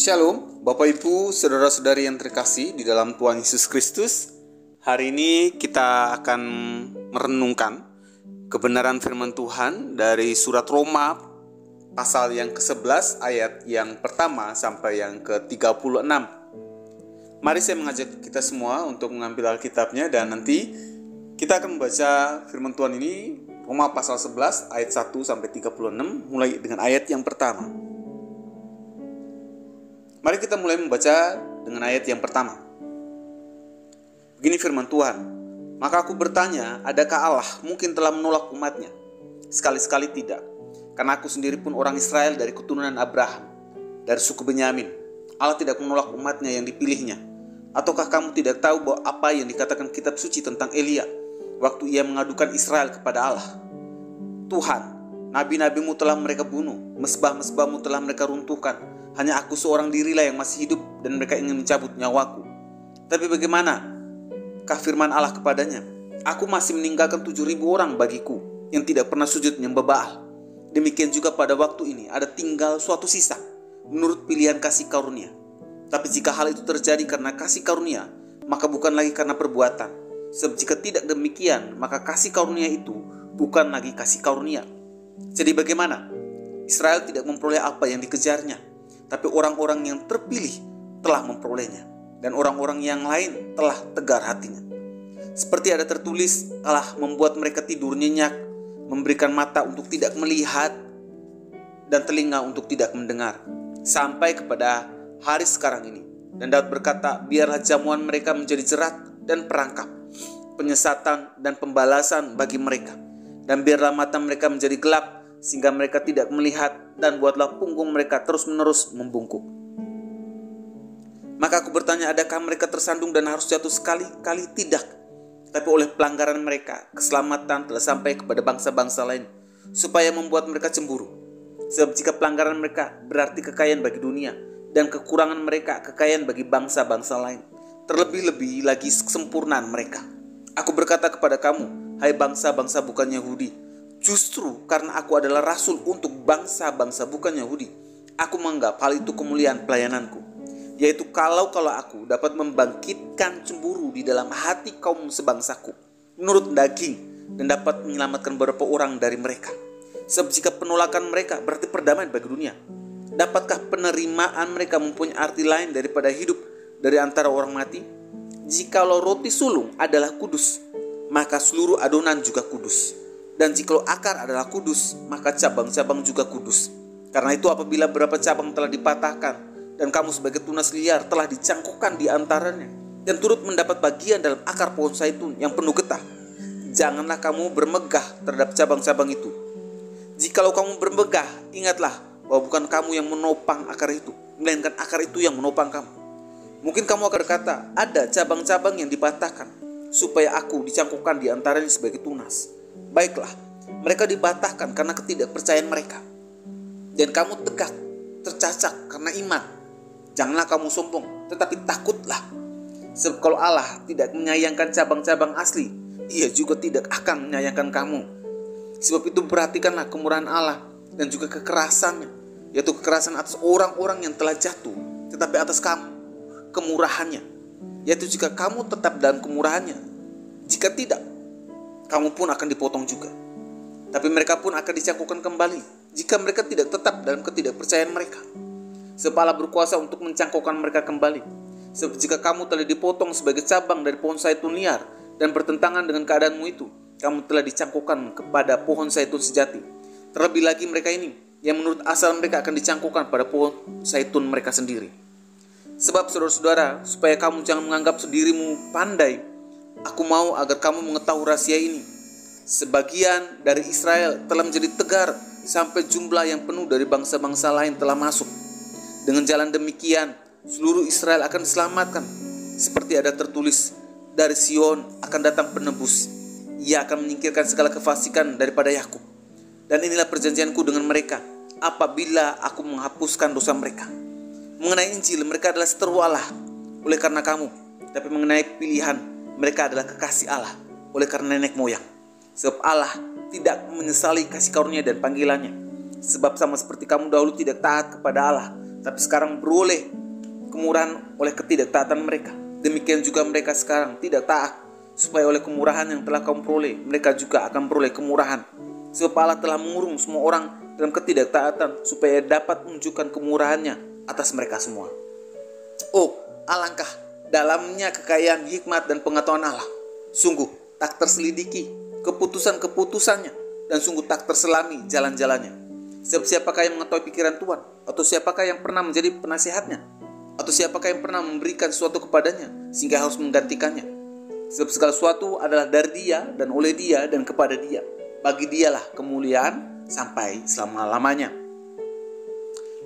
Shalom, Bapak Ibu, Saudara-saudari yang terkasih di dalam Tuhan Yesus Kristus. Hari ini kita akan merenungkan kebenaran firman Tuhan dari surat Roma pasal yang ke-11 ayat yang pertama sampai yang ke-36. Mari saya mengajak kita semua untuk mengambil Alkitabnya dan nanti kita akan membaca firman Tuhan ini Roma pasal 11 ayat 1 sampai 36 mulai dengan ayat yang pertama. Mari kita mulai membaca dengan ayat yang pertama. Begini firman Tuhan, maka aku bertanya, adakah Allah mungkin telah menolak umatnya? Sekali-sekali tidak, karena aku sendiri pun orang Israel dari keturunan Abraham, dari suku Benyamin. Allah tidak menolak umatnya yang dipilihnya. Ataukah kamu tidak tahu bahwa apa yang dikatakan kitab suci tentang Elia, waktu ia mengadukan Israel kepada Allah? Tuhan, nabi-nabimu telah mereka bunuh, mesbah-mesbahmu telah mereka runtuhkan. Hanya aku seorang dirilah yang masih hidup dan mereka ingin mencabut nyawaku. Tapi bagaimana? Kah firman Allah kepadanya, aku masih meninggalkan 7.000 orang bagiku yang tidak pernah sujud menyembah Baal. Demikian juga pada waktu ini ada tinggal suatu sisa menurut pilihan kasih karunia. Tapi jika hal itu terjadi karena kasih karunia, maka bukan lagi karena perbuatan. Sebab jika tidak demikian, maka kasih karunia itu bukan lagi kasih karunia. Jadi bagaimana? Israel tidak memperoleh apa yang dikejarnya, tapi orang-orang yang terpilih telah memperolehnya, dan orang-orang yang lain telah tegar hatinya. Seperti ada tertulis, Allah membuat mereka tidur nyenyak, memberikan mata untuk tidak melihat, dan telinga untuk tidak mendengar, sampai kepada hari sekarang ini. Dan Daud berkata, biarlah jamuan mereka menjadi jerat dan perangkap, penyesatan dan pembalasan bagi mereka. Dan biarlah mata mereka menjadi gelap, sehingga mereka tidak melihat, dan buatlah punggung mereka terus-menerus membungkuk. Maka aku bertanya, adakah mereka tersandung dan harus jatuh sekali-kali? Tidak. Tapi oleh pelanggaran mereka, keselamatan telah sampai kepada bangsa-bangsa lain, supaya membuat mereka cemburu. Sebab jika pelanggaran mereka berarti kekayaan bagi dunia, dan kekurangan mereka kekayaan bagi bangsa-bangsa lain, terlebih-lebih lagi kesempurnaan mereka. Aku berkata kepada kamu, hai bangsa-bangsa bukan Yahudi, justru karena aku adalah rasul untuk bangsa-bangsa bukan Yahudi, aku menganggap hal itu kemuliaan pelayananku. Yaitu kalau aku dapat membangkitkan cemburu di dalam hati kaum sebangsaku menurut daging, dan dapat menyelamatkan beberapa orang dari mereka. Sebab jika penolakan mereka berarti perdamaian bagi dunia, dapatkah penerimaan mereka mempunyai arti lain daripada hidup dari antara orang mati? Jikalau roti sulung adalah kudus, maka seluruh adonan juga kudus. Dan jikalau akar adalah kudus, maka cabang-cabang juga kudus. Karena itu apabila beberapa cabang telah dipatahkan, dan kamu sebagai tunas liar telah dicangkokkan di antaranya, dan turut mendapat bagian dalam akar pohon zaitun yang penuh getah, janganlah kamu bermegah terhadap cabang-cabang itu. Jikalau kamu bermegah, ingatlah bahwa bukan kamu yang menopang akar itu, melainkan akar itu yang menopang kamu. Mungkin kamu akan berkata, ada cabang-cabang yang dipatahkan, supaya aku dicangkokkan di antaranya sebagai tunas. Baiklah, mereka dipatahkan karena ketidakpercayaan mereka, dan kamu tegak, tercacak karena iman. Janganlah kamu sombong, tetapi takutlah. Sebab kalau Allah tidak menyayangkan cabang-cabang asli, Ia juga tidak akan menyayangkan kamu. Sebab itu perhatikanlah kemurahan Allah dan juga kekerasannya, yaitu kekerasan atas orang-orang yang telah jatuh, tetapi atas kamu kemurahannya, yaitu jika kamu tetap dalam kemurahannya. Jika tidak, kamu pun akan dipotong juga. Tapi mereka pun akan dicangkokkan kembali jika mereka tidak tetap dalam ketidakpercayaan mereka. Sebab Allah berkuasa untuk mencangkokkan mereka kembali. Sebab jika kamu telah dipotong sebagai cabang dari pohon zaitun liar dan bertentangan dengan keadaanmu itu, kamu telah dicangkokkan kepada pohon zaitun sejati. Terlebih lagi mereka ini, yang menurut asal mereka akan dicangkokkan pada pohon zaitun mereka sendiri. Sebab saudara-saudara, supaya kamu jangan menganggap dirimu pandai, aku mau agar kamu mengetahui rahasia ini. Sebagian dari Israel telah menjadi tegar, sampai jumlah yang penuh dari bangsa-bangsa lain telah masuk. Dengan jalan demikian, seluruh Israel akan diselamatkan. Seperti ada tertulis, dari Sion akan datang penebus. Ia akan menyingkirkan segala kefasikan daripada Yakub. Dan inilah perjanjianku dengan mereka, apabila aku menghapuskan dosa mereka. Mengenai Injil, mereka adalah seteru Allah oleh karena kamu. Tapi mengenai pilihan, mereka adalah kekasih Allah oleh karena nenek moyang. Sebab Allah tidak menyesali kasih karunia dan panggilannya. Sebab sama seperti kamu dahulu tidak taat kepada Allah, tapi sekarang beroleh kemurahan oleh ketidaktaatan mereka. Demikian juga mereka sekarang tidak taat, supaya oleh kemurahan yang telah kamu peroleh, mereka juga akan peroleh kemurahan. Sebab Allah telah mengurung semua orang dalam ketidaktaatan, supaya dapat menunjukkan kemurahannya atas mereka semua. Oh, alangkah dalamnya kekayaan hikmat dan pengetahuan Allah. Sungguh tak terselidiki keputusan-keputusannya, dan sungguh tak terselami jalan-jalannya. Sebab siapakah yang mengetahui pikiran Tuhan? Atau siapakah yang pernah menjadi penasihatnya? Atau siapakah yang pernah memberikan sesuatu kepadanya sehingga harus menggantikannya? Sebab segala sesuatu adalah dari Dia dan oleh Dia dan kepada Dia. Bagi Dialah kemuliaan sampai selama-lamanya.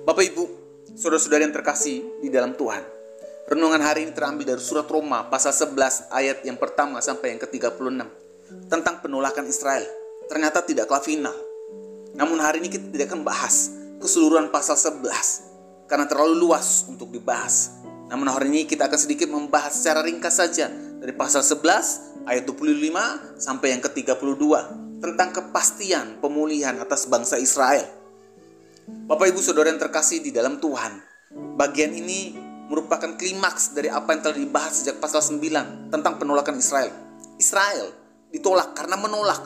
Bapak Ibu, saudara-saudari yang terkasih di dalam Tuhan, renungan hari ini terambil dari surat Roma pasal 11 ayat yang pertama sampai yang ke-36 tentang penolakan Israel. Ternyata tidaklah final. Namun hari ini kita tidak akan bahas keseluruhan pasal 11 karena terlalu luas untuk dibahas. Namun hari ini kita akan sedikit membahas secara ringkas saja dari pasal 11 ayat 25 sampai yang ke-32 tentang kepastian pemulihan atas bangsa Israel. Bapak Ibu saudara yang terkasih di dalam Tuhan, bagian ini merupakan klimaks dari apa yang telah dibahas sejak pasal 9 tentang penolakan Israel. Israel ditolak karena menolak.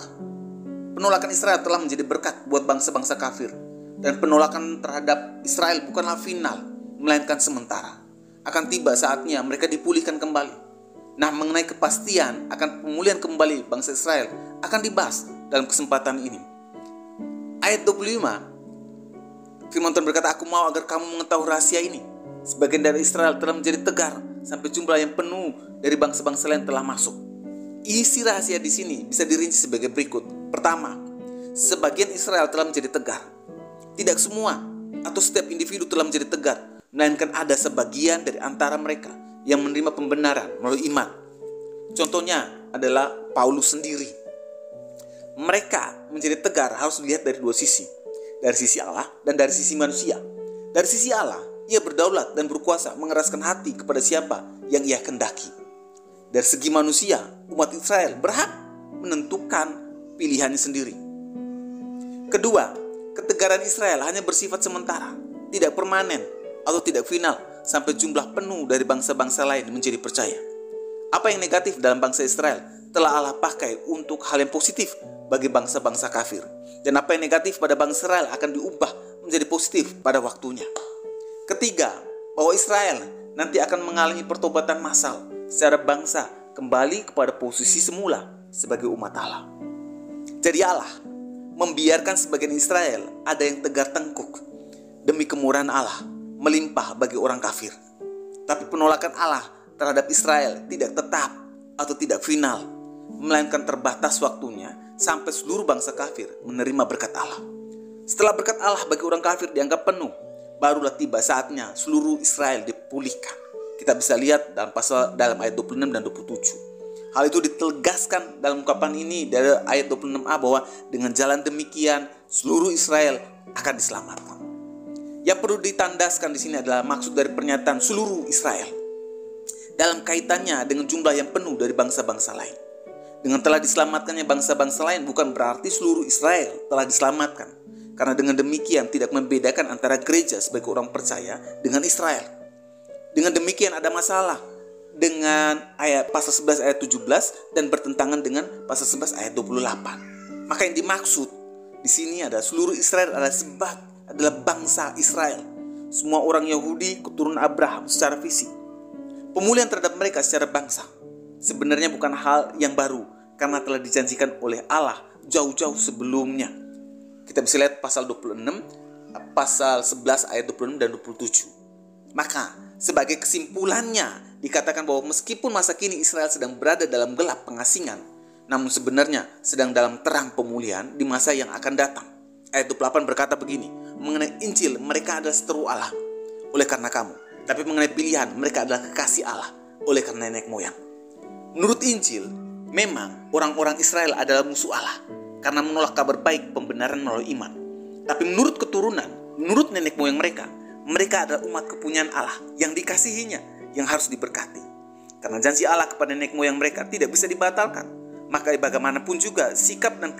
Penolakan Israel telah menjadi berkat buat bangsa-bangsa kafir. Dan penolakan terhadap Israel bukanlah final, melainkan sementara. Akan tiba saatnya mereka dipulihkan kembali. Nah, mengenai kepastian akan pemulihan kembali bangsa Israel akan dibahas dalam kesempatan ini. Ayat 25, firman Tuhan berkata, "Aku mau agar kamu mengetahui rahasia ini. Sebagian dari Israel telah menjadi tegar, sampai jumlah yang penuh dari bangsa-bangsa lain telah masuk." Isi rahasia di sini bisa dirinci sebagai berikut. Pertama, sebagian Israel telah menjadi tegar. Tidak semua atau setiap individu telah menjadi tegar, melainkan ada sebagian dari antara mereka yang menerima pembenaran melalui iman. Contohnya adalah Paulus sendiri. Mereka menjadi tegar harus dilihat dari dua sisi. Dari sisi Allah dan dari sisi manusia. Dari sisi Allah, ia berdaulat dan berkuasa mengeraskan hati kepada siapa yang ia kehendaki. Dari segi manusia, umat Israel berhak menentukan pilihannya sendiri. Kedua, ketegaran Israel hanya bersifat sementara, tidak permanen atau tidak final sampai jumlah penuh dari bangsa-bangsa lain menjadi percaya. Apa yang negatif dalam bangsa Israel telah Allah pakai untuk hal yang positif bagi bangsa-bangsa kafir. Dan apa yang negatif pada bangsa Israel akan diubah menjadi positif pada waktunya. Ketiga, bahwa Israel nanti akan mengalami pertobatan massal secara bangsa kembali kepada posisi semula sebagai umat Allah. Jadi Allah membiarkan sebagian Israel ada yang tegar tengkuk demi kemurahan Allah melimpah bagi orang kafir. Tapi penolakan Allah terhadap Israel tidak tetap atau tidak final, melainkan terbatas waktunya sampai seluruh bangsa kafir menerima berkat Allah. Setelah berkat Allah bagi orang kafir dianggap penuh, barulah tiba saatnya seluruh Israel dipulihkan. Kita bisa lihat dalam ayat 26 dan 27. Hal itu ditegaskan dalam ungkapan ini dari ayat 26a bahwa dengan jalan demikian seluruh Israel akan diselamatkan. Yang perlu ditandaskan di sini adalah maksud dari pernyataan seluruh Israel dalam kaitannya dengan jumlah yang penuh dari bangsa-bangsa lain. Dengan telah diselamatkannya bangsa-bangsa lain bukan berarti seluruh Israel telah diselamatkan. Karena dengan demikian tidak membedakan antara gereja sebagai orang percaya dengan Israel. Dengan demikian ada masalah dengan ayat pasal 11 ayat 17 dan bertentangan dengan pasal 11 ayat 28. Maka yang dimaksud di sini adalah seluruh Israel adalah bangsa Israel. Semua orang Yahudi keturunan Abraham secara fisik. Pemulihan terhadap mereka secara bangsa sebenarnya bukan hal yang baru karena telah dijanjikan oleh Allah jauh-jauh sebelumnya. Kita bisa lihat pasal 26, pasal 11 ayat 26 dan 27. Maka sebagai kesimpulannya dikatakan bahwa meskipun masa kini Israel sedang berada dalam gelap pengasingan, namun sebenarnya sedang dalam terang pemulihan di masa yang akan datang. Ayat 28 berkata begini, mengenai Injil mereka adalah seteru Allah oleh karena kamu, tapi mengenai pilihan mereka adalah kekasih Allah oleh karena nenek moyang. Menurut Injil, memang orang-orang Israel adalah musuh Allah karena menolak kabar baik pembenaran melalui iman. Tapi menurut keturunan, menurut nenek moyang mereka adalah umat kepunyaan Allah yang dikasihinya, yang harus diberkati. Karena janji Allah kepada nenek moyang mereka tidak bisa dibatalkan, maka bagaimanapun juga sikap dan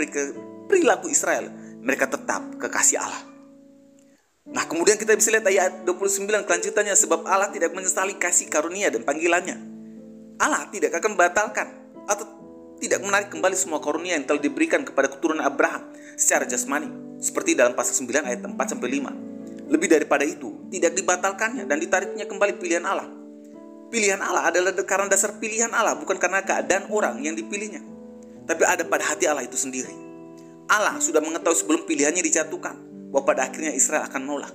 perilaku Israel, mereka tetap kekasih Allah. Nah, kemudian kita bisa lihat ayat 29 kelanjutannya, sebab Allah tidak menyesali kasih karunia dan panggilannya. Allah tidak akan membatalkan atau tidak menarik kembali semua karunia yang telah diberikan kepada keturunan Abraham secara jasmani, seperti dalam pasal 9 ayat 4-5. Lebih daripada itu, tidak dibatalkannya dan ditariknya kembali pilihan Allah. Pilihan Allah adalah karena dasar pilihan Allah, bukan karena keadaan orang yang dipilihnya, tapi ada pada hati Allah itu sendiri. Allah sudah mengetahui sebelum pilihannya dijatuhkan bahwa pada akhirnya Israel akan menolak.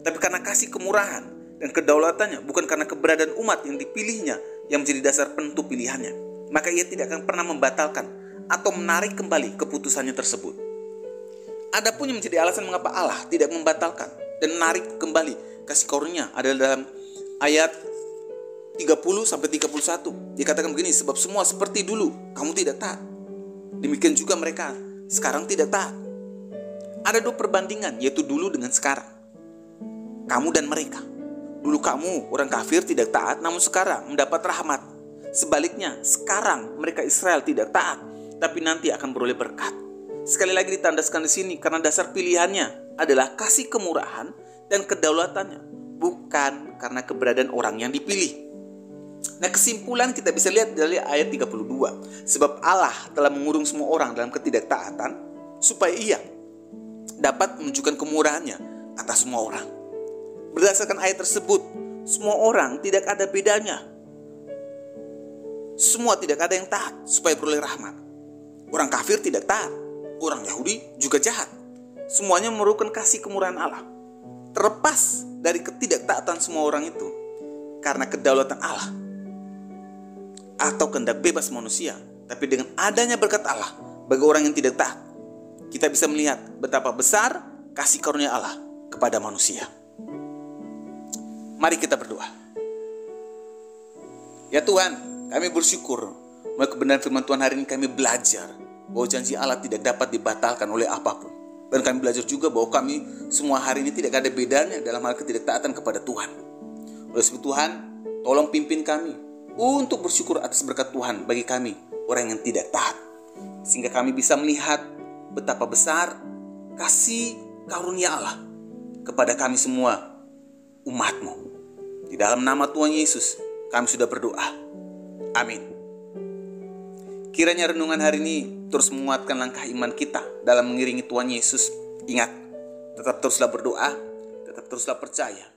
Tapi karena kasih kemurahan dan kedaulatannya, bukan karena keberadaan umat yang dipilihnya yang menjadi dasar penentu pilihannya, maka ia tidak akan pernah membatalkan atau menarik kembali keputusannya tersebut. Adapun yang menjadi alasan mengapa Allah tidak membatalkan dan menarik kembali kasih karunia adalah dalam ayat 30-31. Dikatakan begini, sebab semua seperti dulu kamu tidak taat, demikian juga mereka sekarang tidak taat. Ada dua perbandingan, yaitu dulu dengan sekarang. Kamu dan mereka. Dulu kamu orang kafir tidak taat, namun sekarang mendapat rahmat. Sebaliknya, sekarang mereka Israel tidak taat, tapi nanti akan beroleh berkat. Sekali lagi ditandaskan di sini karena dasar pilihannya adalah kasih kemurahan dan kedaulatannya, bukan karena keberadaan orang yang dipilih. Nah, kesimpulan kita bisa lihat dari ayat 32. Sebab Allah telah mengurung semua orang dalam ketidaktaatan supaya ia dapat menunjukkan kemurahannya atas semua orang. Berdasarkan ayat tersebut, semua orang tidak ada bedanya. Semua tidak ada yang taat supaya beroleh rahmat. Orang kafir tidak taat, orang Yahudi juga jahat. Semuanya memerlukan kasih kemurahan Allah. Terlepas dari ketidaktaatan semua orang itu karena kedaulatan Allah atau kehendak bebas manusia, tapi dengan adanya berkat Allah bagi orang yang tidak taat, kita bisa melihat betapa besar kasih karunia Allah kepada manusia. Mari kita berdoa. Ya Tuhan, kami bersyukur melalui kebenaran firman Tuhan hari ini kami belajar bahwa janji Allah tidak dapat dibatalkan oleh apapun. Dan kami belajar juga bahwa kami semua hari ini tidak ada bedanya dalam hal ketidaktaatan kepada Tuhan. Oleh sebab Tuhan, tolong pimpin kami untuk bersyukur atas berkat Tuhan bagi kami orang yang tidak taat, sehingga kami bisa melihat betapa besar kasih karunia Allah kepada kami semua umat-Mu. Di dalam nama Tuhan Yesus kami sudah berdoa. Amin. Kiranya renungan hari ini terus menguatkan langkah iman kita dalam mengiringi Tuhan Yesus. Ingat, tetap teruslah berdoa, tetap teruslah percaya.